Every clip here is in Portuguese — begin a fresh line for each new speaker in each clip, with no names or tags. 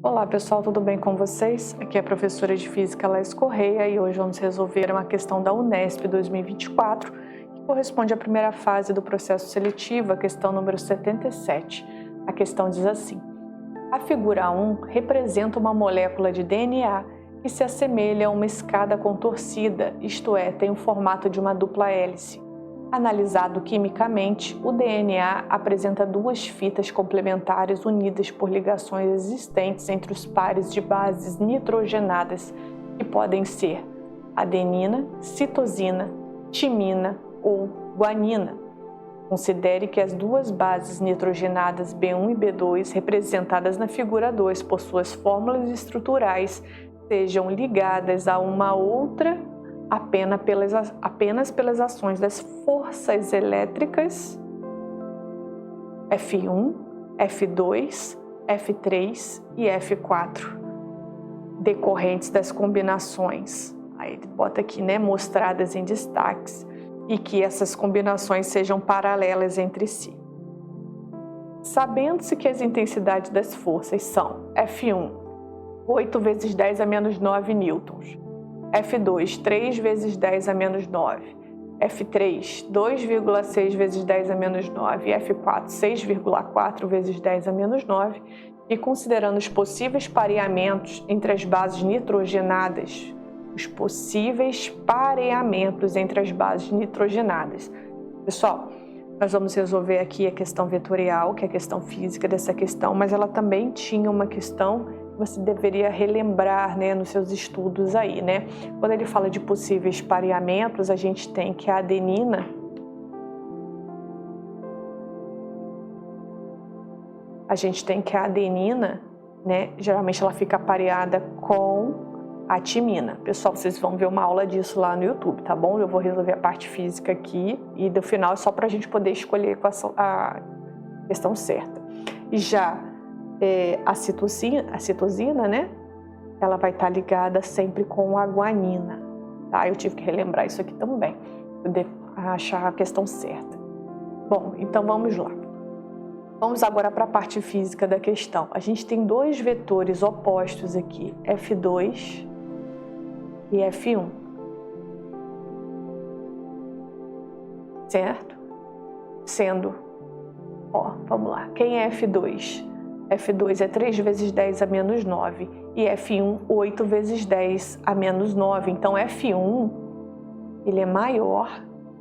Olá pessoal, tudo bem com vocês? Aqui é a professora de Física Laís Correia e hoje vamos resolver uma questão da Unesp 2024 que corresponde à primeira fase do processo seletivo, a questão número 77. A questão diz assim: a figura 1 representa uma molécula de DNA que se assemelha a uma escada contorcida, isto é, tem o formato de uma dupla hélice. Analisado quimicamente, o DNA apresenta duas fitas complementares unidas por ligações existentes entre os pares de bases nitrogenadas, que podem ser adenina, citosina, timina ou guanina. Considere que as duas bases nitrogenadas B1 e B2, representadas na figura 2 por suas fórmulas estruturais, sejam ligadas a uma outra apenas pelas ações das forças elétricas F1, F2, F3 e F4, decorrentes das combinações, aí ele bota aqui, né, mostradas em destaques, e que essas combinações sejam paralelas entre si. Sabendo-se que as intensidades das forças são F1, 8 vezes 10 a menos 9 newtons, F2, 3 vezes 10 a menos 9, F3, 2,6 vezes 10 a menos 9 e F4, 6,4 vezes 10 a menos 9, e considerando os possíveis pareamentos entre as bases nitrogenadas, Pessoal, nós vamos resolver aqui a questão vetorial, que é a questão física dessa questão, mas ela também tinha uma questão que você deveria relembrar, né, nos seus estudos aí, né? Quando ele fala de possíveis pareamentos, a gente tem que a adenina né, geralmente ela fica pareada com a timina. Pessoal, vocês vão ver uma aula disso lá no YouTube, tá bom? Eu vou resolver a parte física aqui e no final é só para a gente poder escolher a questão certa. E já a citosina, né? Ela vai estar ligada sempre com a guanina, tá? Eu tive que relembrar isso aqui também, para poder achar a questão certa. Bom, então vamos lá. Vamos agora para a parte física da questão. A gente tem dois vetores opostos aqui, F2 e F1, certo? Sendo, vamos lá, quem é F2? F2 é 3 vezes 10 a menos 9 e F1, 8 vezes 10 a menos 9. Então, F1 ele é maior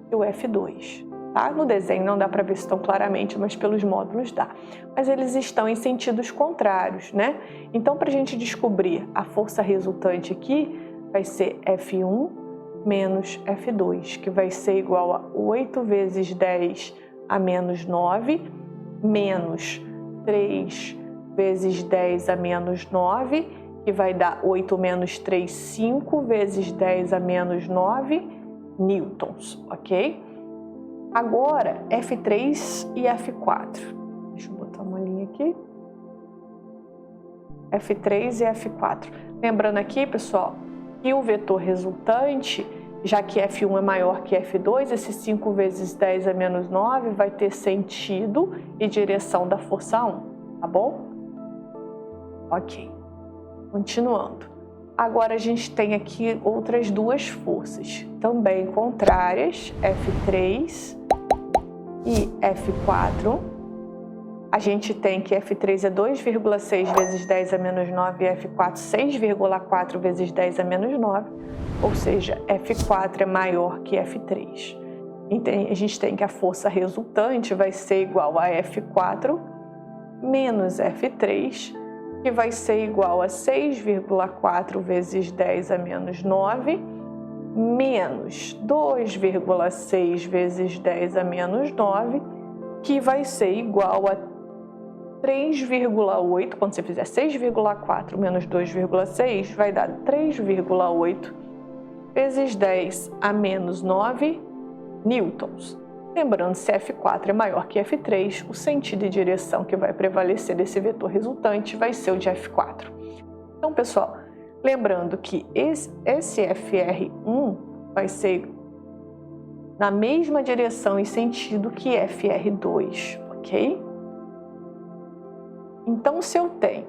que o F2. Tá? No desenho não dá para ver isso tão claramente, mas pelos módulos dá. Mas eles estão em sentidos contrários, né? Então, para a gente descobrir a força resultante aqui, vai ser F1 menos F2, que vai ser igual a 8 vezes 10 a menos 9, menos 3 vezes 10 a menos 9, que vai dar 8 menos 3, 5 vezes 10 a menos 9 newtons, ok? Agora, F3 e F4. Deixa eu botar uma linha aqui. F3 e F4. Lembrando aqui, pessoal, que o vetor resultante, já que F1 é maior que F2, esse 5 vezes 10 a menos 9 vai ter sentido e direção da força 1, tá bom? Ok. Continuando. Agora a gente tem aqui outras duas forças, também contrárias, F3 e F4. A gente tem que F3 é 2,6 vezes 10 a menos 9 e F4 6,4 vezes 10 a menos 9, ou seja, F4 é maior que F3. Então a gente tem que a força resultante vai ser igual a F4 menos F3, que vai ser igual a 6,4 vezes 10 a menos 9, menos 2,6 vezes 10 a menos 9, que vai ser igual a 3,8, quando você fizer 6,4 menos 2,6, vai dar 3,8 vezes 10 a menos 9 newtons. Lembrando, se F4 é maior que F3, o sentido e direção que vai prevalecer desse vetor resultante vai ser o de F4. Então, pessoal, lembrando que esse FR1 vai ser na mesma direção e sentido que FR2, ok? Então, se eu tenho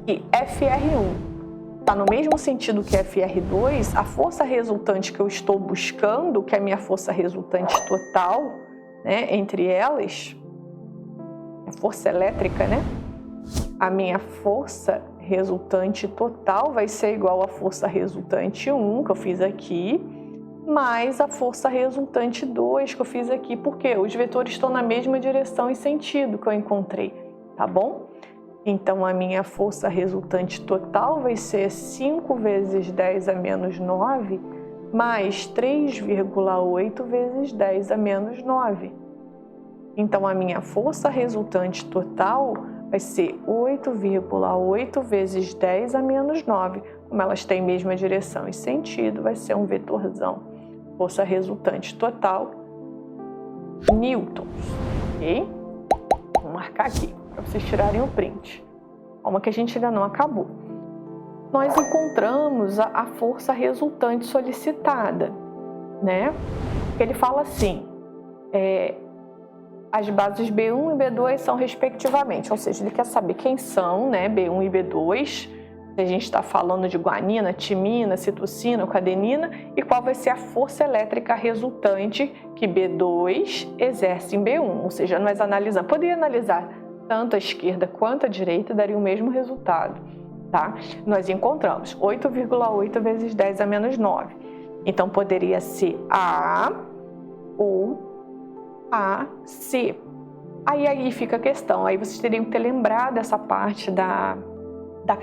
que FR1 está no mesmo sentido que FR2, a força resultante que eu estou buscando, que é a minha força resultante total, né, entre elas, a força elétrica, né? A minha força resultante total vai ser igual à força resultante 1, que eu fiz aqui, mais a força resultante 2, que eu fiz aqui, porque os vetores estão na mesma direção e sentido que eu encontrei, tá bom? Então, a minha força resultante total vai ser 5 vezes 10 a menos 9, mais 3,8 vezes 10 a menos 9. Então, a minha força resultante total vai ser 8,8 vezes 10 a menos 9. Como elas têm mesma direção e sentido, vai ser um vetorzão. Força resultante total, newtons, ok? Vou marcar aqui, para vocês tirarem o print. Calma que a gente ainda não acabou. Nós encontramos a força resultante solicitada, né? Ele fala assim, as bases B1 e B2 são respectivamente, ou seja, ele quer saber quem são, né, B1 e B2, se a gente está falando de guanina, timina, citocina, adenina, e qual vai ser a força elétrica resultante que B2 exerce em B1, ou seja, nós analisamos, poderia analisar tanto a esquerda quanto a direita, daria o mesmo resultado, tá? Nós encontramos 8,8 vezes 10 a menos 9, então poderia ser A ou AC. Aí fica a questão, aí vocês teriam que ter lembrado dessa parte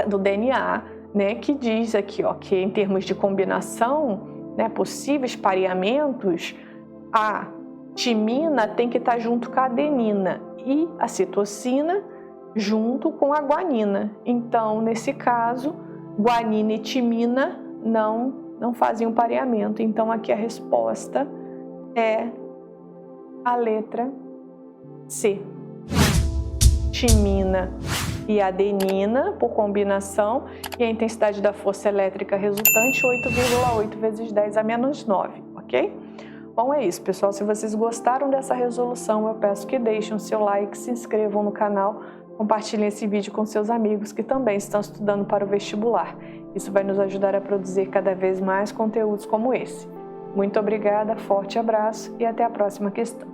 do DNA, né, que diz aqui, ó, que em termos de combinação, né, possíveis pareamentos, a timina tem que estar junto com a adenina e a citosina junto com a guanina. Então, nesse caso, guanina e timina não fazem um pareamento. Então, aqui a resposta é a letra C. Timina e adenina por combinação, e a intensidade da força elétrica resultante 8,8 vezes 10 a menos 9, ok? Bom, é isso, pessoal. Se vocês gostaram dessa resolução, eu peço que deixem o seu like, se inscrevam no canal, compartilhem esse vídeo com seus amigos que também estão estudando para o vestibular. Isso vai nos ajudar a produzir cada vez mais conteúdos como esse. Muito obrigada, forte abraço e até a próxima questão.